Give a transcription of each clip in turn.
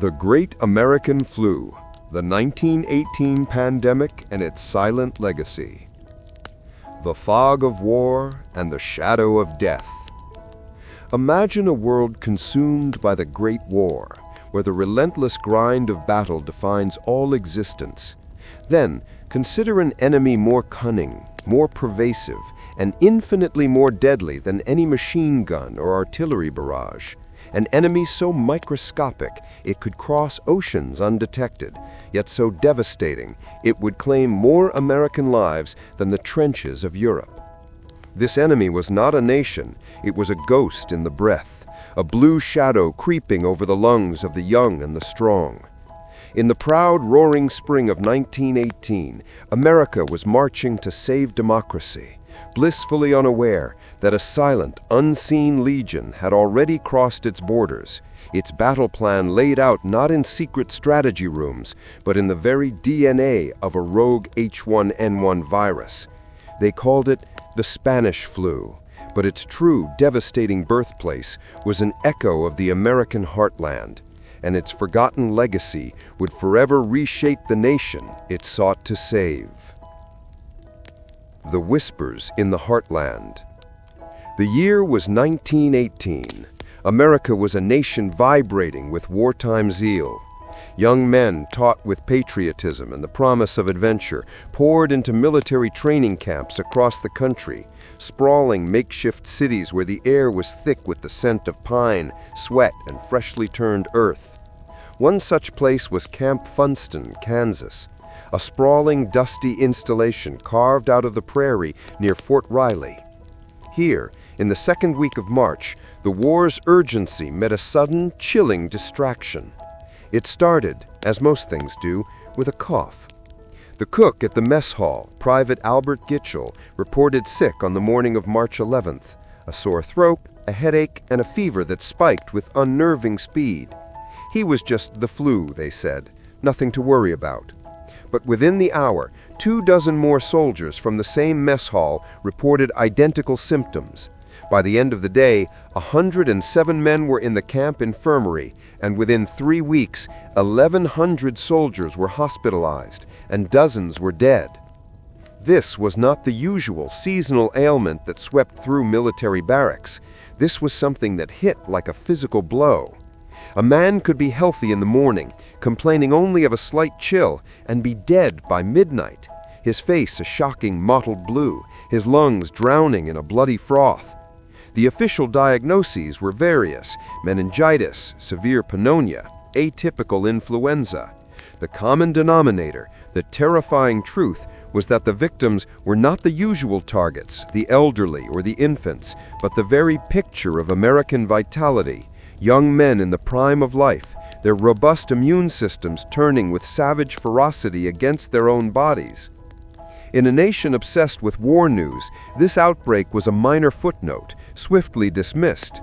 The Great American Flu, the 1918 pandemic and its silent legacy. The fog of war and the shadow of death. Imagine a world consumed by the Great War, where the relentless grind of battle defines all existence. Then, consider an enemy more cunning, more pervasive, and infinitely more deadly than any machine gun or artillery barrage. An enemy so microscopic it could cross oceans undetected, yet so devastating it would claim more American lives than the trenches of Europe. This enemy was not a nation, it was a ghost in the breath, a blue shadow creeping over the lungs of the young and the strong. In the proud, roaring spring of 1918, America was marching to save democracy, blissfully unaware that a silent, unseen legion had already crossed its borders, its battle plan laid out not in secret strategy rooms, but in the very DNA of a rogue H1N1 virus. They called it the Spanish flu, but its true, devastating birthplace was an echo of the American heartland, and its forgotten legacy would forever reshape the nation it sought to save. The Whispers in the Heartland. The year was 1918. America was a nation vibrating with wartime zeal. Young men, taught with patriotism and the promise of adventure, poured into military training camps across the country, sprawling makeshift cities where the air was thick with the scent of pine, sweat, and freshly turned earth. One such place was Camp Funston, Kansas, a sprawling, dusty installation carved out of the prairie near Fort Riley. Here, in the second week of March, the war's urgency met a sudden, chilling distraction. It started, as most things do, with a cough. The cook at the mess hall, Private Albert Gitchell, reported sick on the morning of March 11th, a sore throat, a headache, and a fever that spiked with unnerving speed. He was just the flu, they said, nothing to worry about. But within the hour, 24 more soldiers from the same mess hall reported identical symptoms. By the end of the day, 107 men were in the camp infirmary, and within 3 weeks, 1,100 soldiers were hospitalized, and dozens were dead. This was not the usual seasonal ailment that swept through military barracks. This was something that hit like a physical blow. A man could be healthy in the morning, complaining only of a slight chill, and be dead by midnight, his face a shocking mottled blue, his lungs drowning in a bloody froth. The official diagnoses were various: meningitis, severe pneumonia, atypical influenza. The common denominator, the terrifying truth, was that the victims were not the usual targets, the elderly or the infants, but the very picture of American vitality. Young men in the prime of life, their robust immune systems turning with savage ferocity against their own bodies. In a nation obsessed with war news, this outbreak was a minor footnote, swiftly dismissed.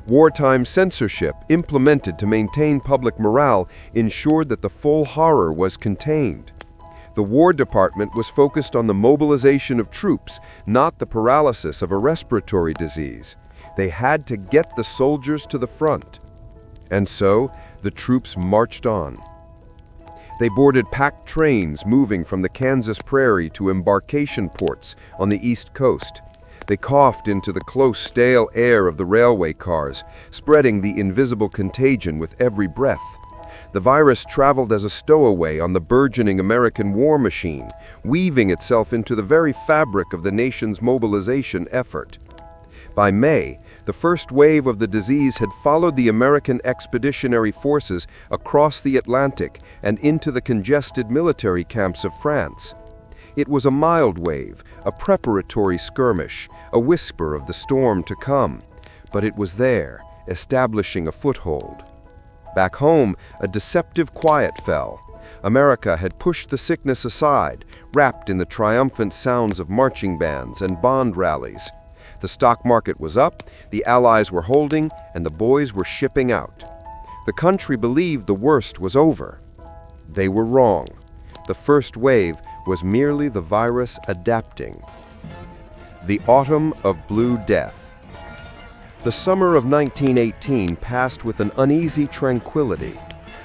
Wartime censorship, implemented to maintain public morale, ensured that the full horror was contained. The War Department was focused on the mobilization of troops, not the paralysis of a respiratory disease. They had to get the soldiers to the front. And so, the troops marched on. They boarded packed trains moving from the Kansas prairie to embarkation ports on the East Coast. They coughed into the close, stale air of the railway cars, spreading the invisible contagion with every breath. The virus traveled as a stowaway on the burgeoning American war machine, weaving itself into the very fabric of the nation's mobilization effort. By May, the first wave of the disease had followed the American expeditionary forces across the Atlantic and into the congested military camps of France. It was a mild wave, a preparatory skirmish, a whisper of the storm to come, but it was there, establishing a foothold. Back home, a deceptive quiet fell. America had pushed the sickness aside, wrapped in the triumphant sounds of marching bands and bond rallies. The stock market was up, the Allies were holding, and the boys were shipping out. The country believed the worst was over. They were wrong. The first wave was merely the virus adapting. The Autumn of Blue Death. The summer of 1918 passed with an uneasy tranquility.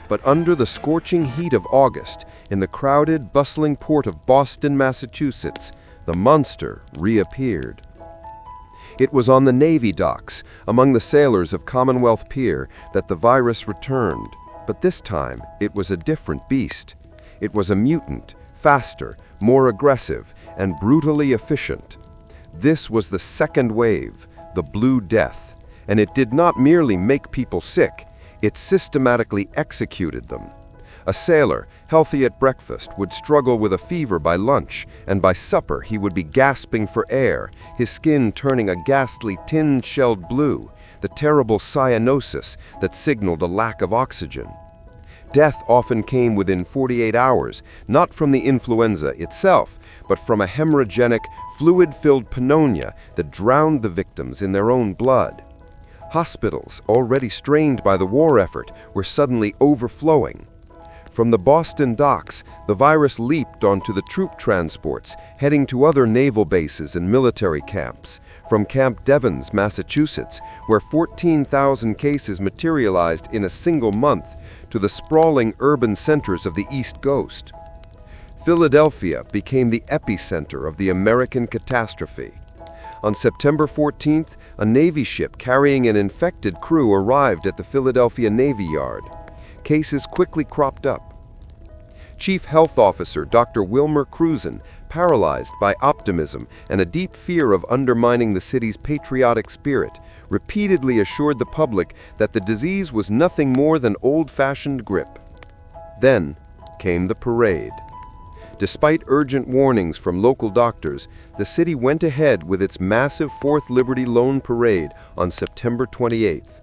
But under the scorching heat of August, in the crowded, bustling port of Boston, Massachusetts, the monster reappeared. It was on the Navy docks, among the sailors of Commonwealth Pier, that the virus returned. But this time, it was a different beast. It was a mutant, faster, more aggressive, and brutally efficient. This was the second wave, the Blue Death, and it did not merely make people sick, it systematically executed them. A sailor, healthy at breakfast, would struggle with a fever by lunch, and by supper he would be gasping for air, his skin turning a ghastly tin-shelled blue, the terrible cyanosis that signaled a lack of oxygen. Death often came within 48 hours, not from the influenza itself, but from a hemorrhagic, fluid-filled pneumonia that drowned the victims in their own blood. Hospitals, already strained by the war effort, were suddenly overflowing. From the Boston docks, the virus leaped onto the troop transports, heading to other naval bases and military camps. From Camp Devens, Massachusetts, where 14,000 cases materialized in a single month, to the sprawling urban centers of the East Coast. Philadelphia became the epicenter of the American catastrophe. On September 14th, a Navy ship carrying an infected crew arrived at the Philadelphia Navy Yard. Cases quickly cropped up. Chief Health Officer Dr. Wilmer Cruzen, paralyzed by optimism and a deep fear of undermining the city's patriotic spirit, repeatedly assured the public that the disease was nothing more than old-fashioned grippe. Then came the parade. Despite urgent warnings from local doctors, the city went ahead with its massive Fourth Liberty Loan Parade on September 28th.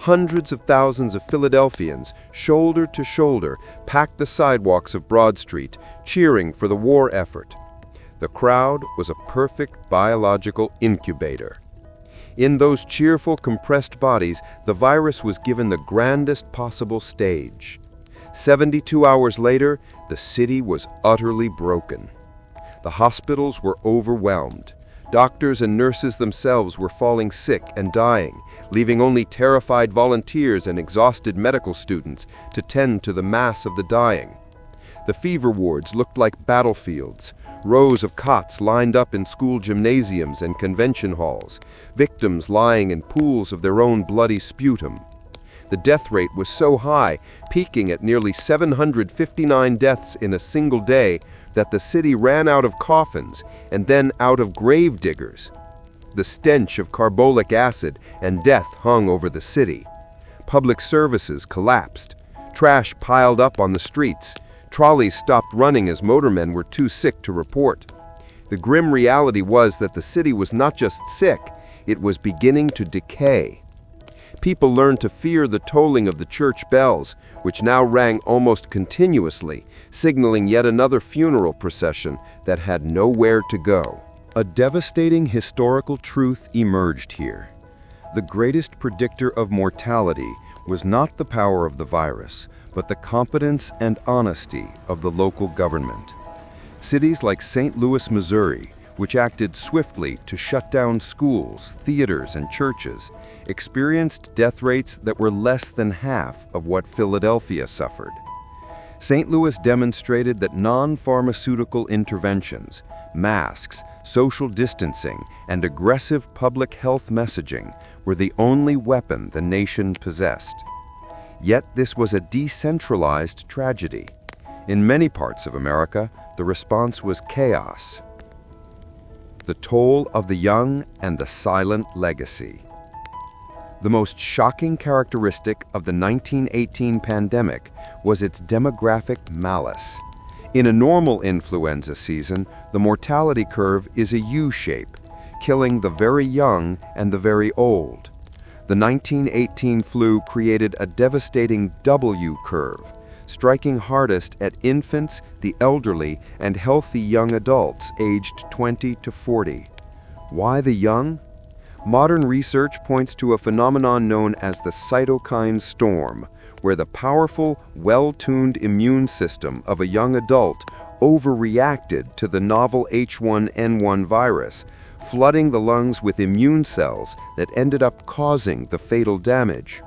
Hundreds of thousands of Philadelphians, shoulder to shoulder, packed the sidewalks of Broad Street, cheering for the war effort. The crowd was a perfect biological incubator. In those cheerful, compressed bodies, the virus was given the grandest possible stage. 72 hours later, the city was utterly broken. The hospitals were overwhelmed. Doctors and nurses themselves were falling sick and dying, leaving only terrified volunteers and exhausted medical students to tend to the mass of the dying. The fever wards looked like battlefields, rows of cots lined up in school gymnasiums and convention halls, victims lying in pools of their own bloody sputum. The death rate was so high, peaking at nearly 759 deaths in a single day, that the city ran out of coffins and then out of grave diggers. The stench of carbolic acid and death hung over the city. Public services collapsed. Trash piled up on the streets. Trolleys stopped running as motormen were too sick to report. The grim reality was that the city was not just sick, it was beginning to decay. People learned to fear the tolling of the church bells, which now rang almost continuously, signaling yet another funeral procession that had nowhere to go. A devastating historical truth emerged here. The greatest predictor of mortality was not the power of the virus, but the competence and honesty of the local government. Cities like St. Louis, Missouri, which acted swiftly to shut down schools, theaters, and churches, experienced death rates that were less than half of what Philadelphia suffered. St. Louis demonstrated that non-pharmaceutical interventions, masks, social distancing, and aggressive public health messaging were the only weapon the nation possessed. Yet this was a decentralized tragedy. In many parts of America, the response was chaos. The toll of the young and the silent legacy. The most shocking characteristic of the 1918 pandemic was its demographic malice. In a normal influenza season, the mortality curve is a U-shape, killing the very young and the very old. The 1918 flu created a devastating W curve, striking hardest at infants, the elderly, and healthy young adults aged 20 to 40. Why the young? Modern research points to a phenomenon known as the cytokine storm, where the powerful, well-tuned immune system of a young adult overreacted to the novel H1N1 virus, flooding the lungs with immune cells that ended up causing the fatal damage.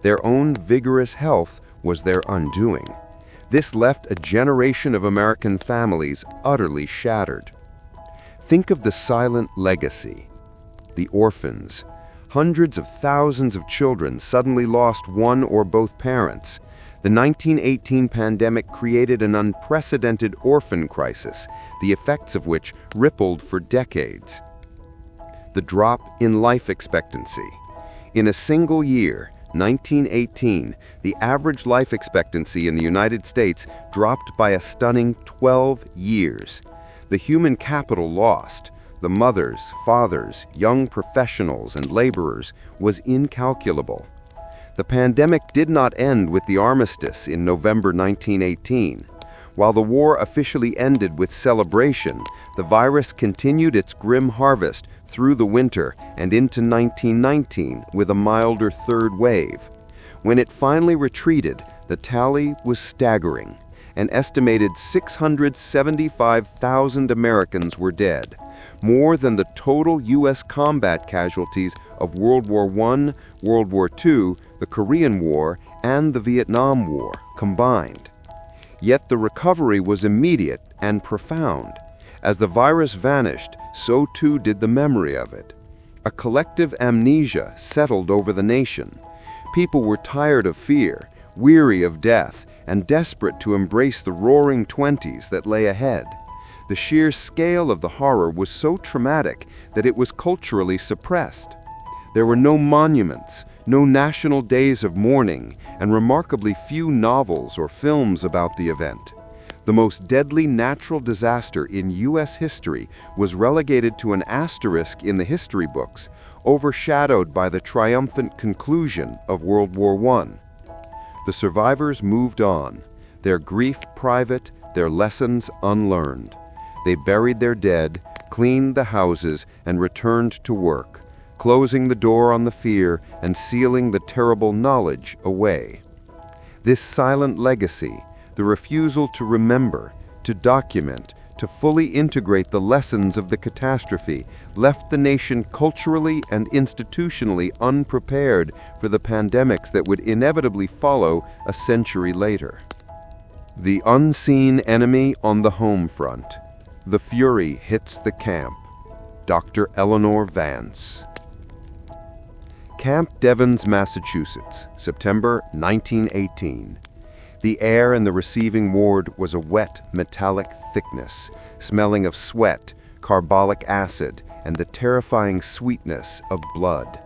Their own vigorous health was their undoing. This left a generation of American families utterly shattered. Think of the silent legacy. The orphans. Hundreds of thousands of children suddenly lost one or both parents. The 1918 pandemic created an unprecedented orphan crisis, the effects of which rippled for decades. The drop in life expectancy. In a single year, 1918, the average life expectancy in the United States dropped by a stunning 12 years. The human capital lost, the mothers, fathers, young professionals, and laborers, was incalculable. The pandemic did not end with the armistice in November 1918. While the war officially ended with celebration, the virus continued its grim harvest through the winter and into 1919 with a milder third wave. When it finally retreated, the tally was staggering. An estimated 675,000 Americans were dead, more than the total U.S. combat casualties of World War I, World War II, the Korean War, and the Vietnam War combined. Yet the recovery was immediate and profound. As the virus vanished, so too did the memory of it. A collective amnesia settled over the nation. People were tired of fear, weary of death, and desperate to embrace the roaring 20s that lay ahead. The sheer scale of the horror was so traumatic that it was culturally suppressed. There were no monuments, no national days of mourning, and remarkably few novels or films about the event. The most deadly natural disaster in U.S. history was relegated to an asterisk in the history books, overshadowed by the triumphant conclusion of World War I. The survivors moved on, their grief private, their lessons unlearned. They buried their dead, cleaned the houses, and returned to work, closing the door on the fear and sealing the terrible knowledge away. This silent legacy, the refusal to remember, to document, to fully integrate the lessons of the catastrophe, left the nation culturally and institutionally unprepared for the pandemics that would inevitably follow a century later. The unseen enemy on the home front. The fury hits the camp. Dr. Eleanor Vance. Camp Devens, Massachusetts, September 1918. The air in the receiving ward was a wet, metallic thickness, smelling of sweat, carbolic acid, and the terrifying sweetness of blood.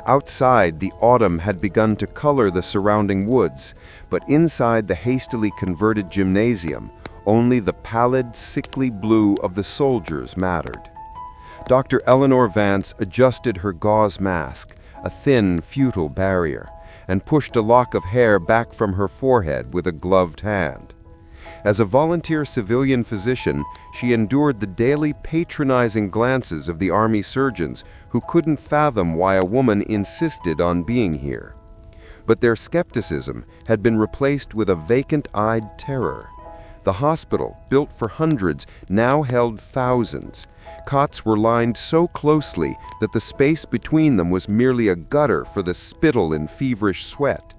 Outside, the autumn had begun to color the surrounding woods, but inside the hastily converted gymnasium, only the pallid, sickly blue of the soldiers mattered. Dr. Eleanor Vance adjusted her gauze mask, a thin, futile barrier, and pushed a lock of hair back from her forehead with a gloved hand. As a volunteer civilian physician, she endured the daily patronizing glances of the Army surgeons who couldn't fathom why a woman insisted on being here. But their skepticism had been replaced with a vacant-eyed terror. The hospital, built for hundreds, now held thousands. Cots were lined so closely that the space between them was merely a gutter for the spittle in feverish sweat.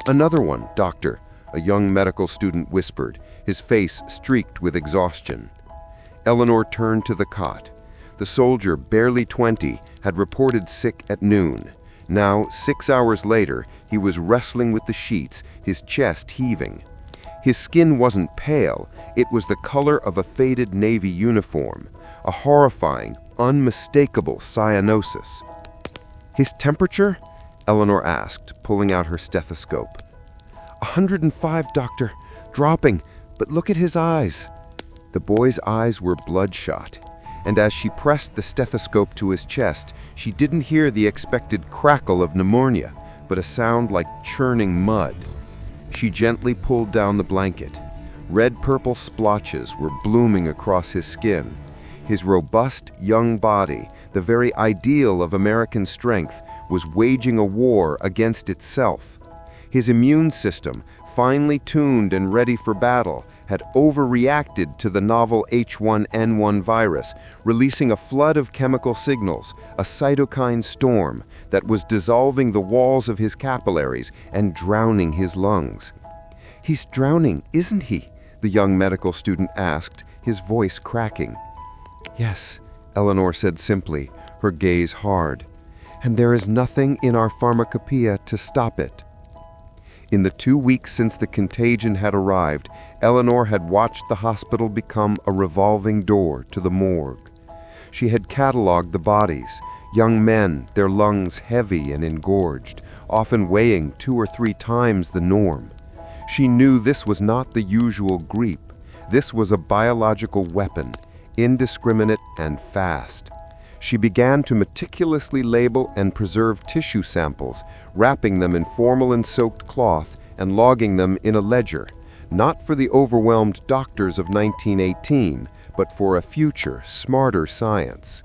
"Another one, doctor," a young medical student whispered, his face streaked with exhaustion. Eleanor turned to the cot. The soldier, barely 20, had reported sick at noon. Now, 6 hours later, he was wrestling with the sheets, his chest heaving. His skin wasn't pale, it was the color of a faded Navy uniform, a horrifying, unmistakable cyanosis. "His temperature?" Eleanor asked, pulling out her stethoscope. 105, doctor. Dropping, but look at his eyes." The boy's eyes were bloodshot, and as she pressed the stethoscope to his chest, she didn't hear the expected crackle of pneumonia, but a sound like churning mud. She gently pulled down the blanket. Red-purple splotches were blooming across his skin. His robust, young body, the very ideal of American strength, was waging a war against itself. His immune system, finely tuned and ready for battle, had overreacted to the novel H1N1 virus, releasing a flood of chemical signals, a cytokine storm that was dissolving the walls of his capillaries and drowning his lungs. "He's drowning, isn't he?" the young medical student asked, his voice cracking. "Yes," Eleanor said simply, her gaze hard. "And there is nothing in our pharmacopoeia to stop it." In the 2 weeks since the contagion had arrived, Eleanor had watched the hospital become a revolving door to the morgue. She had cataloged the bodies, young men, their lungs heavy and engorged, often weighing 2 or 3 times the norm. She knew this was not the usual gripe. This was a biological weapon, indiscriminate and fast. She began to meticulously label and preserve tissue samples, wrapping them in formalin-soaked cloth and logging them in a ledger, not for the overwhelmed doctors of 1918, but for a future, smarter science.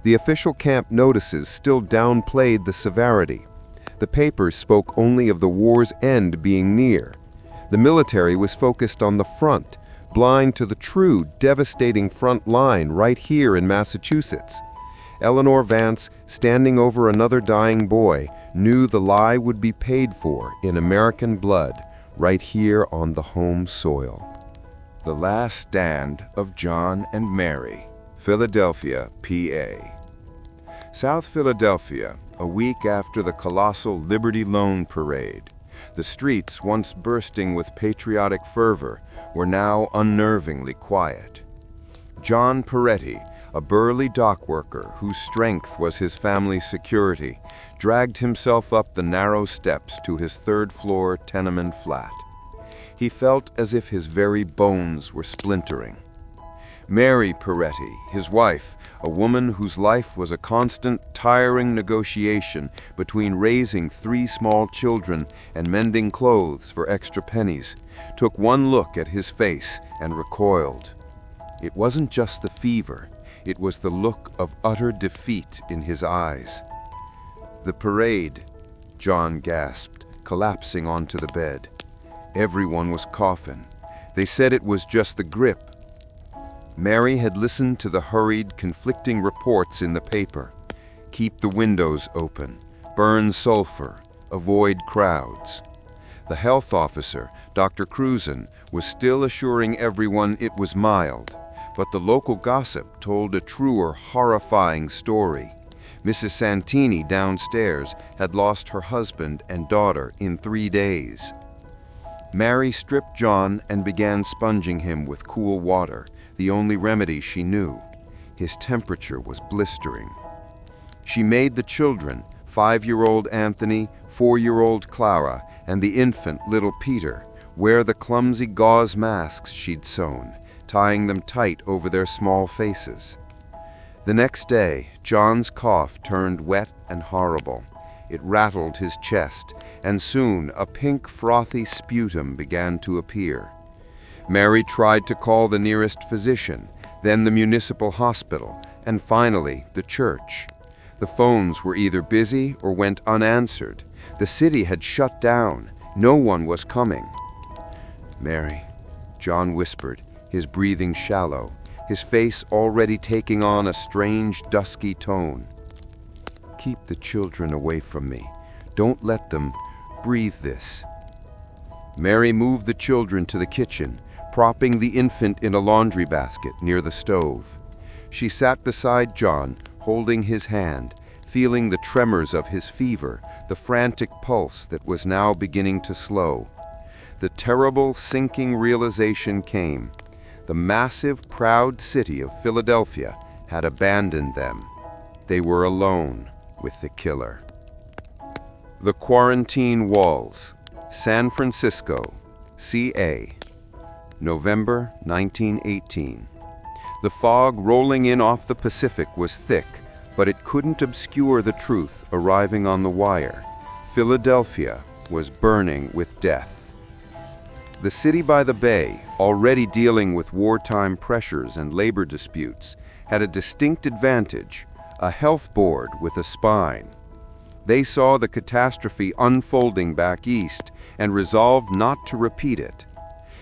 The official camp notices still downplayed the severity. The papers spoke only of the war's end being near. The military was focused on the front, blind to the true, devastating front line right here in Massachusetts. Eleanor Vance, standing over another dying boy, knew the lie would be paid for in American blood, right here on the home soil. The Last Stand of John and Mary, Philadelphia, PA. South Philadelphia, a week after the colossal Liberty Loan Parade. The streets, once bursting with patriotic fervor, were now unnervingly quiet. John Peretti, a burly dock worker whose strength was his family's security, dragged himself up the narrow steps to his third-floor tenement flat. He felt as if his very bones were splintering. Mary Peretti, his wife, a woman whose life was a constant, tiring negotiation between raising 3 small children and mending clothes for extra pennies, took one look at his face and recoiled. It wasn't just the fever. It was the look of utter defeat in his eyes. "The parade," John gasped, collapsing onto the bed. Everyone was coughing. They said it was just the grip. Mary had listened to the hurried, conflicting reports in the paper. Keep the windows open, burn sulfur, avoid crowds. The health officer, Dr. Cruzen, was still assuring everyone it was mild. But the local gossip told a truer, horrifying story. Mrs. Santini downstairs had lost her husband and daughter in 3 days. Mary stripped John and began sponging him with cool water, the only remedy she knew. His temperature was blistering. She made the children, 5-year-old Anthony, 4-year-old Clara, and the infant little Peter, wear the clumsy gauze masks she'd sewn, tying them tight over their small faces. The next day, John's cough turned wet and horrible. It rattled his chest, and soon a pink, frothy sputum began to appear. Mary tried to call the nearest physician, then the municipal hospital, and finally the church. The phones were either busy or went unanswered. The city had shut down. No one was coming. "Mary," John whispered, his breathing shallow, his face already taking on a strange, dusky tone. "Keep the children away from me. Don't let them breathe this." Mary moved the children to the kitchen, propping the infant in a laundry basket near the stove. She sat beside John, holding his hand, feeling the tremors of his fever, the frantic pulse that was now beginning to slow. The terrible, sinking realization came. The massive, proud city of Philadelphia had abandoned them. They were alone with the killer. The Quarantine Walls, San Francisco, CA, November 1918. The fog rolling in off the Pacific was thick, but it couldn't obscure the truth arriving on the wire. Philadelphia was burning with death. The city by the bay, already dealing with wartime pressures and labor disputes, had a distinct advantage: a health board with a spine. They saw the catastrophe unfolding back east and resolved not to repeat it.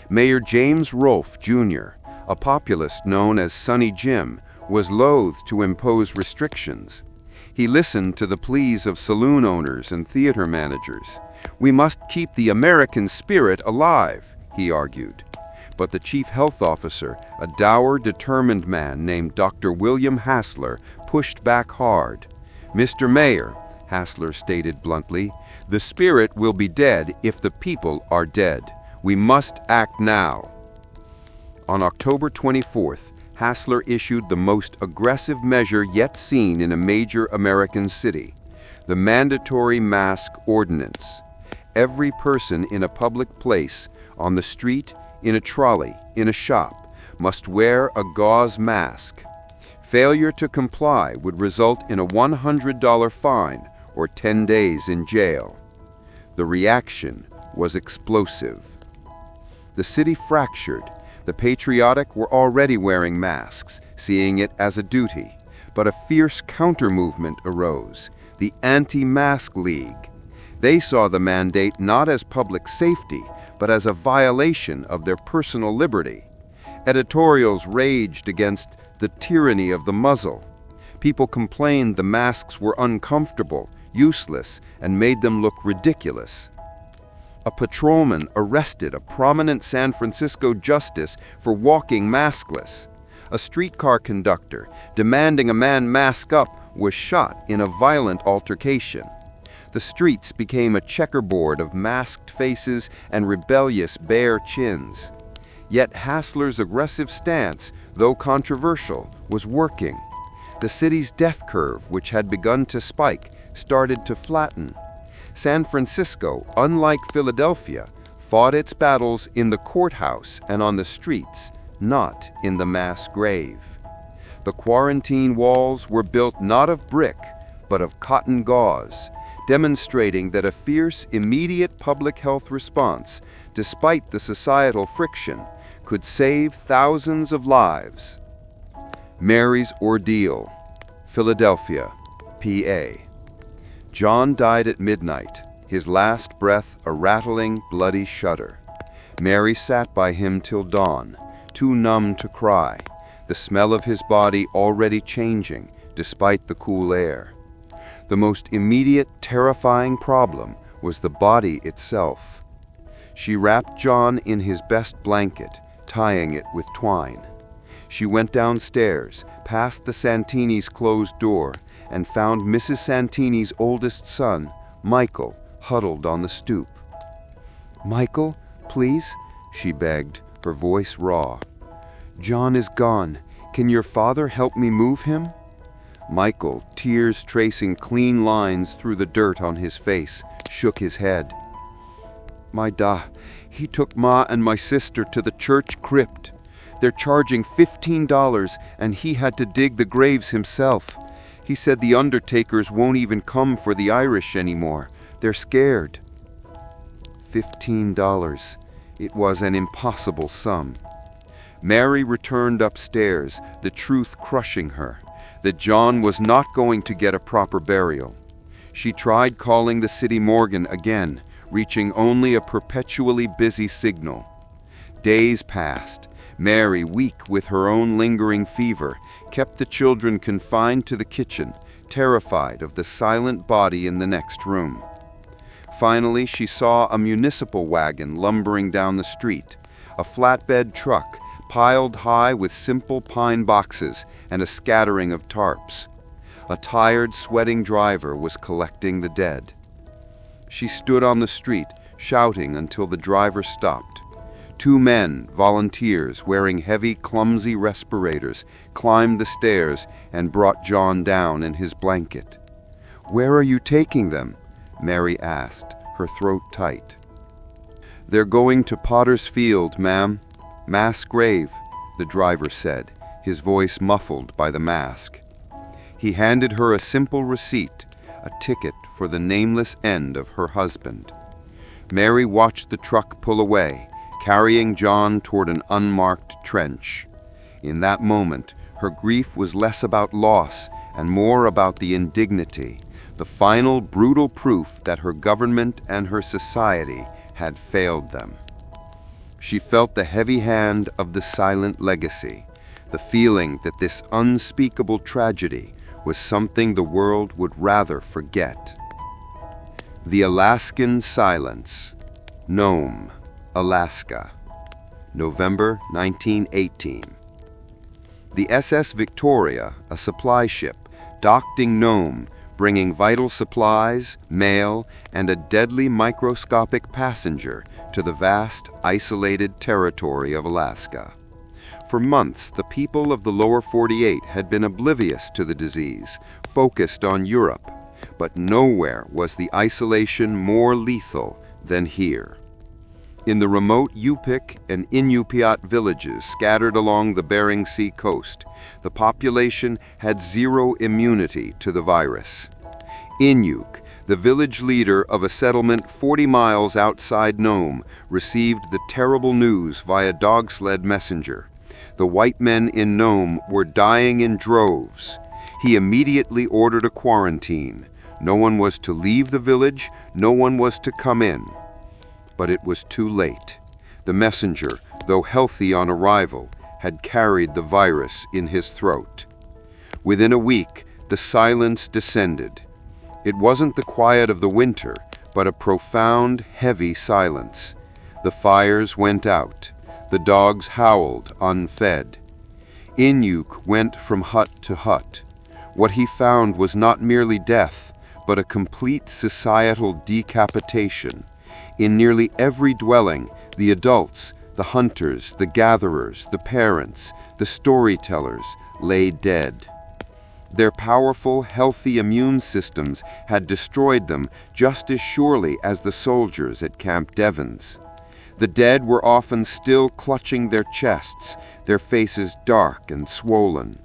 Mayor James Rolfe, Jr., a populist known as Sonny Jim, was loath to impose restrictions. He listened to the pleas of saloon owners and theater managers. "We must keep the American spirit alive," he argued. But the chief health officer, a dour, determined man named Dr. William Hassler, pushed back hard. "Mr. Mayor," Hassler stated bluntly, "the spirit will be dead if the people are dead. We must act now." On October 24th, Hassler issued the most aggressive measure yet seen in a major American city, the mandatory mask ordinance. Every person in a public place, on the street, in a trolley, in a shop, must wear a gauze mask. Failure to comply would result in a $100 fine or 10 days in jail. The reaction was explosive. The city fractured. The patriotic were already wearing masks, seeing it as a duty. But a fierce counter-movement arose, the Anti-Mask League. They saw the mandate not as public safety, but as a violation of their personal liberty. Editorials raged against the tyranny of the muzzle. People complained the masks were uncomfortable, useless, and made them look ridiculous. A patrolman arrested a prominent San Francisco justice for walking maskless. A streetcar conductor, demanding a man mask up, was shot in a violent altercation. The streets became a checkerboard of masked faces and rebellious bare chins. Yet Hassler's aggressive stance, though controversial, was working. The city's death curve, which had begun to spike, started to flatten. San Francisco, unlike Philadelphia, fought its battles in the courthouse and on the streets, not in the mass grave. The quarantine walls were built not of brick, but of cotton gauze, demonstrating that a fierce, immediate public health response, despite the societal friction, could save thousands of lives. Mary's ordeal, Philadelphia, PA. John died at midnight, his last breath a rattling, bloody shudder. Mary sat by him till dawn, too numb to cry, the smell of his body already changing despite the cool air. The most immediate, terrifying problem was the body itself. She wrapped John in his best blanket, tying it with twine. She went downstairs, past the Santini's closed door, and found Mrs. Santini's oldest son, Michael, huddled on the stoop. "Michael, please," she begged, her voice raw. "John is gone. Can your father help me move him?" Michael, tears tracing clean lines through the dirt on his face, shook his head. He took Ma and my sister to the church crypt. They're charging $15, and he had to dig the graves himself. He said the undertakers won't even come for the Irish anymore. They're scared." $15. It was an impossible sum. Mary returned upstairs, the truth crushing her, that John was not going to get a proper burial. She tried calling the city morgue again, reaching only a perpetually busy signal. Days passed. Mary, weak with her own lingering fever, kept the children confined to the kitchen, terrified of the silent body in the next room. Finally, she saw a municipal wagon lumbering down the street, a flatbed truck piled high with simple pine boxes and a scattering of tarps. A tired, sweating driver was collecting the dead. She stood on the street, shouting until the driver stopped. Two men, volunteers, wearing heavy, clumsy respirators, climbed the stairs and brought John down in his blanket. "Where are you taking them?" Mary asked, her throat tight. "They're going to Potter's Field, ma'am. Mass grave," the driver said, his voice muffled by the mask. He handed her a simple receipt, a ticket for the nameless end of her husband. Mary watched the truck pull away, carrying John toward an unmarked trench. In that moment, her grief was less about loss and more about the indignity, the final brutal proof that her government and her society had failed them. She felt the heavy hand of the silent legacy, the feeling that this unspeakable tragedy was something the world would rather forget. The Alaskan Silence, Nome, Alaska, November 1918. The SS Victoria, a supply ship, docked in Nome, bringing vital supplies, mail, and a deadly microscopic passenger to the vast, isolated territory of Alaska. For months, the people of the lower 48 had been oblivious to the disease, focused on Europe, but nowhere was the isolation more lethal than here. In the remote Yupik and Inupiat villages scattered along the Bering Sea coast, the population had zero immunity to the virus. Inuk, the village leader of a settlement 40 miles outside Nome, received the terrible news via dog sled messenger. The white men in Nome were dying in droves. He immediately ordered a quarantine. No one was to leave the village, no one was to come in. But it was too late. The messenger, though healthy on arrival, had carried the virus in his throat. Within a week, the silence descended. It wasn't the quiet of the winter, but a profound, heavy silence. The fires went out. The dogs howled, unfed. Inuk went from hut to hut. What he found was not merely death, but a complete societal decapitation. In nearly every dwelling, the adults, the hunters, the gatherers, the parents, the storytellers lay dead. Their powerful, healthy immune systems had destroyed them just as surely as the soldiers at Camp Devens. The dead were often still clutching their chests, their faces dark and swollen.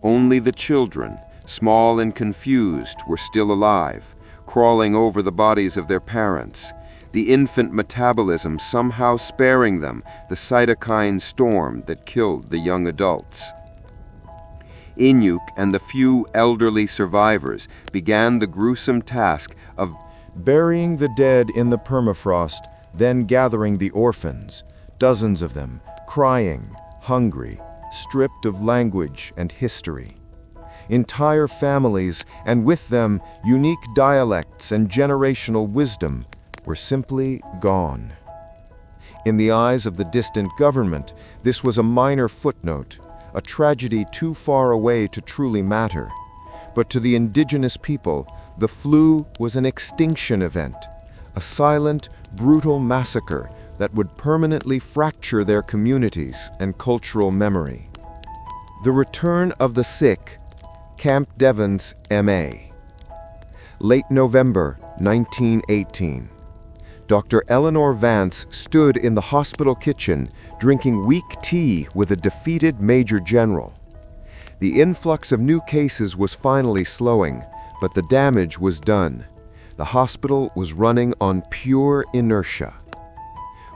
Only the children, small and confused, were still alive, crawling over the bodies of their parents, the infant metabolism somehow sparing them the cytokine storm that killed the young adults. Inuk and the few elderly survivors began the gruesome task of burying the dead in the permafrost, then gathering the orphans, dozens of them, crying, hungry, stripped of language and history. Entire families, and with them unique dialects and generational wisdom, were simply gone. In the eyes of the distant government, this was a minor footnote, a tragedy too far away to truly matter. But to the indigenous people, the flu was an extinction event, a silent, brutal massacre that would permanently fracture their communities and cultural memory. The return of the sick, Camp Devens, M.A. Late November 1918. Dr. Eleanor Vance stood in the hospital kitchen drinking weak tea with a defeated Major General. The influx of new cases was finally slowing, but the damage was done. The hospital was running on pure inertia.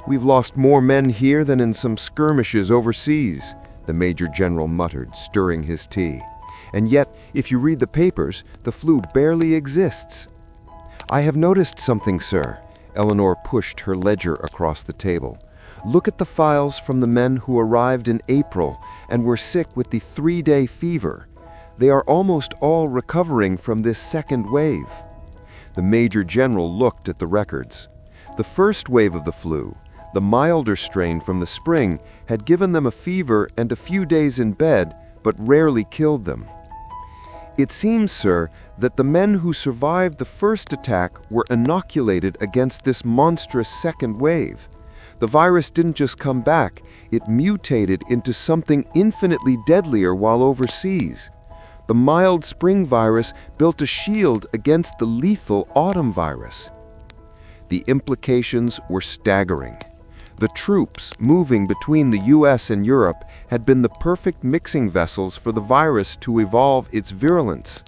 "We've lost more men here than in some skirmishes overseas," the Major General muttered, stirring his tea. "And yet, if you read the papers, the flu barely exists." "I have noticed something, sir." Eleanor pushed her ledger across the table. "Look at the files from the men who arrived in April and were sick with the 3-day fever. They are almost all recovering from this second wave." The Major General looked at the records. The first wave of the flu, the milder strain from the spring, had given them a fever and a few days in bed, but rarely killed them. "It seems, sir, that the men who survived the first attack were inoculated against this monstrous second wave. The virus didn't just come back, it mutated into something infinitely deadlier while overseas. The mild spring virus built a shield against the lethal autumn virus." The implications were staggering. The troops moving between the US and Europe had been the perfect mixing vessels for the virus to evolve its virulence.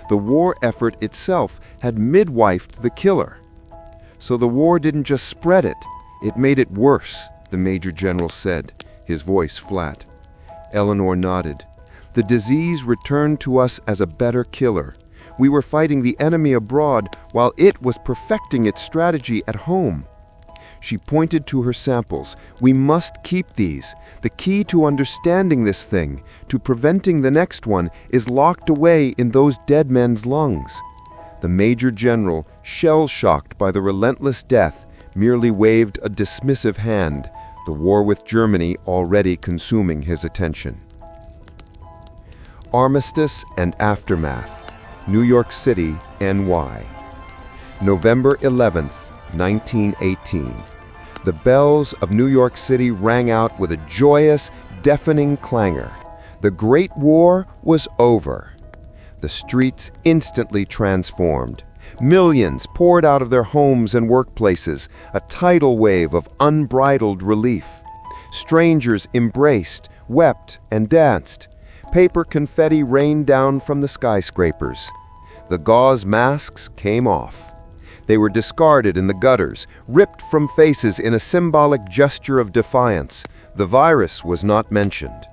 The war effort itself had midwifed the killer. "So the war didn't just spread it, it made it worse," the Major General said, his voice flat. Eleanor nodded. "The disease returned to us as a better killer. We were fighting the enemy abroad while it was perfecting its strategy at home." She pointed to her samples. "We must keep these. The key to understanding this thing, to preventing the next one, is locked away in those dead men's lungs." The Major General, shell-shocked by the relentless death, merely waved a dismissive hand, the war with Germany already consuming his attention. Armistice and Aftermath, New York City, NY. November 11th, 1918. The bells of New York City rang out with a joyous, deafening clangor. The Great War was over. The streets instantly transformed. Millions poured out of their homes and workplaces, a tidal wave of unbridled relief. Strangers embraced, wept, and danced. Paper confetti rained down from the skyscrapers. The gauze masks came off. They were discarded in the gutters, ripped from faces in a symbolic gesture of defiance. The virus was not mentioned.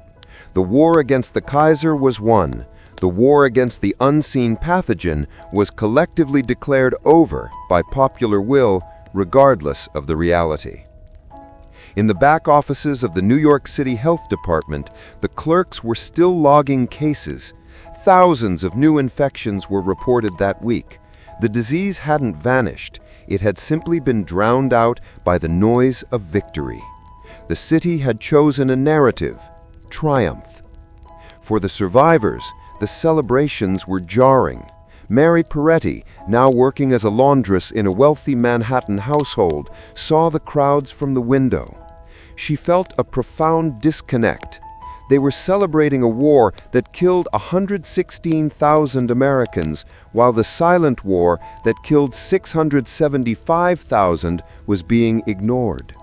The war against the Kaiser was won. The war against the unseen pathogen was collectively declared over by popular will, regardless of the reality. In the back offices of the New York City Health Department, the clerks were still logging cases. Thousands of new infections were reported that week. The disease hadn't vanished. It had simply been drowned out by the noise of victory. The city had chosen a narrative: triumph. For the survivors, the celebrations were jarring. Mary Peretti, now working as a laundress in a wealthy Manhattan household, saw the crowds from the window. She felt a profound disconnect. They were celebrating a war that killed 116,000 Americans, while the silent war that killed 675,000 was being ignored.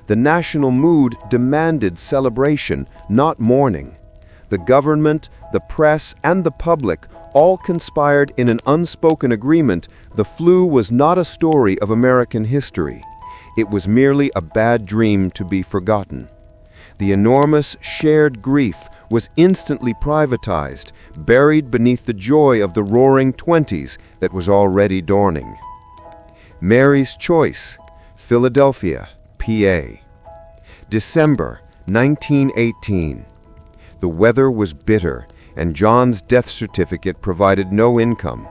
The national mood demanded celebration, not mourning. The government, the press, and the public all conspired in an unspoken agreement. The flu was not a story of American history. It was merely a bad dream to be forgotten. The enormous shared grief was instantly privatized, buried beneath the joy of the roaring 20s that was already dawning. Mary's Choice, Philadelphia, PA. December 1918. The weather was bitter, and John's death certificate provided no income.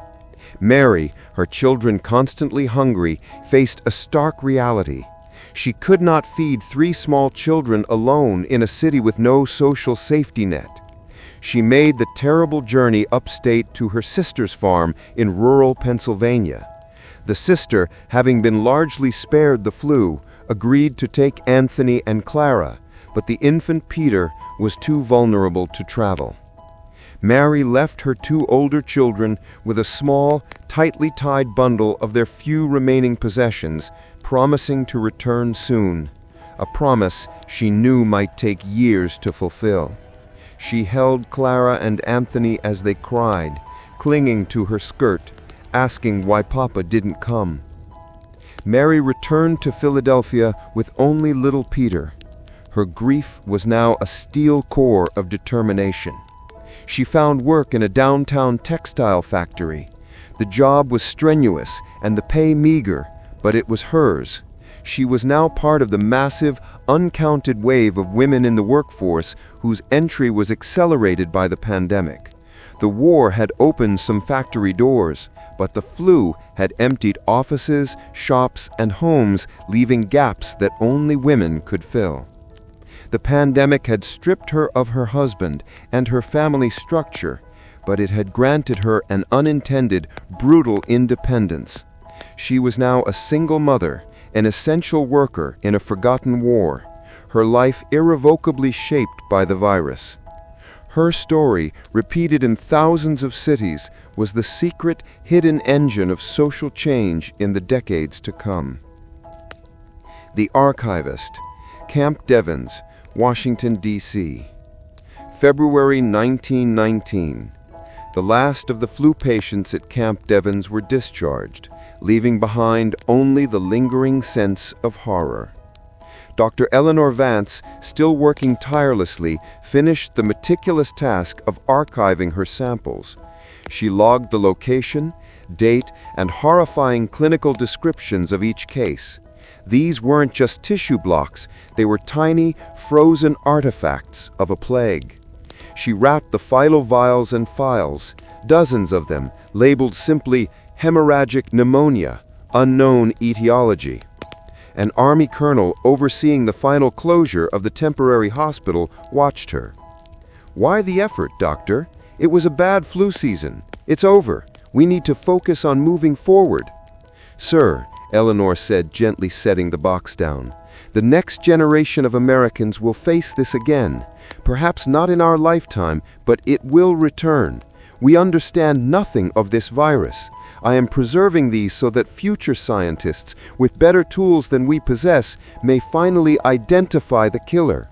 Mary, her children constantly hungry, faced a stark reality. She could not feed 3 small children alone in a city with no social safety net. She made the terrible journey upstate to her sister's farm in rural Pennsylvania. The sister, having been largely spared the flu, agreed to take Anthony and Clara, but the infant Peter was too vulnerable to travel. Mary left her 2 older children with a small, tightly tied bundle of their few remaining possessions, promising to return soon, a promise she knew might take years to fulfill. She held Clara and Anthony as they cried, clinging to her skirt, asking why Papa didn't come. Mary returned to Philadelphia with only little Peter. Her grief was now a steel core of determination. She found work in a downtown textile factory. The job was strenuous and the pay meager, but it was hers. She was now part of the massive, uncounted wave of women in the workforce whose entry was accelerated by the pandemic. The war had opened some factory doors, but the flu had emptied offices, shops, and homes, leaving gaps that only women could fill. The pandemic had stripped her of her husband and her family structure, but it had granted her an unintended, brutal independence. She was now a single mother, an essential worker in a forgotten war, her life irrevocably shaped by the virus. Her story, repeated in thousands of cities, was the secret, hidden engine of social change in the decades to come. The Archivist, Camp Devens, Washington, D.C. February 1919. The last of the flu patients at Camp Devens were discharged, leaving behind only the lingering sense of horror. Dr. Eleanor Vance, still working tirelessly, finished the meticulous task of archiving her samples. She logged the location, date, and horrifying clinical descriptions of each case. These weren't just tissue blocks, they were tiny, frozen artifacts of a plague. She wrapped the filovials and files, dozens of them, labeled simply hemorrhagic pneumonia, unknown etiology. An army colonel overseeing the final closure of the temporary hospital watched her. "Why the effort, doctor? It was a bad flu season. It's over. We need to focus on moving forward." "Sir," Eleanor said, gently setting the box down, "the next generation of Americans will face this again. Perhaps not in our lifetime, but it will return. We understand nothing of this virus. I am preserving these so that future scientists, with better tools than we possess, may finally identify the killer."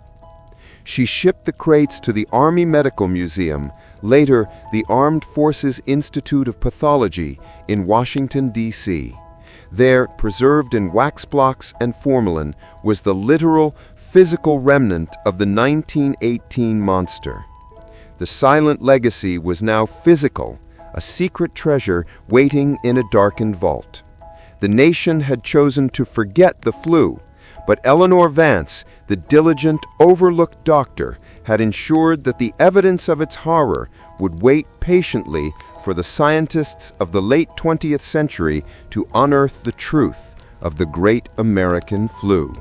She shipped the crates to the Army Medical Museum, later the Armed Forces Institute of Pathology in Washington, D.C. There, preserved in wax blocks and formalin, was the literal, physical remnant of the 1918 monster. The silent legacy was now physical, a secret treasure waiting in a darkened vault. The nation had chosen to forget the flu, but Eleanor Vance, the diligent, overlooked doctor, had ensured that the evidence of its horror would wait patiently for the scientists of the late 20th century to unearth the truth of the great American flu.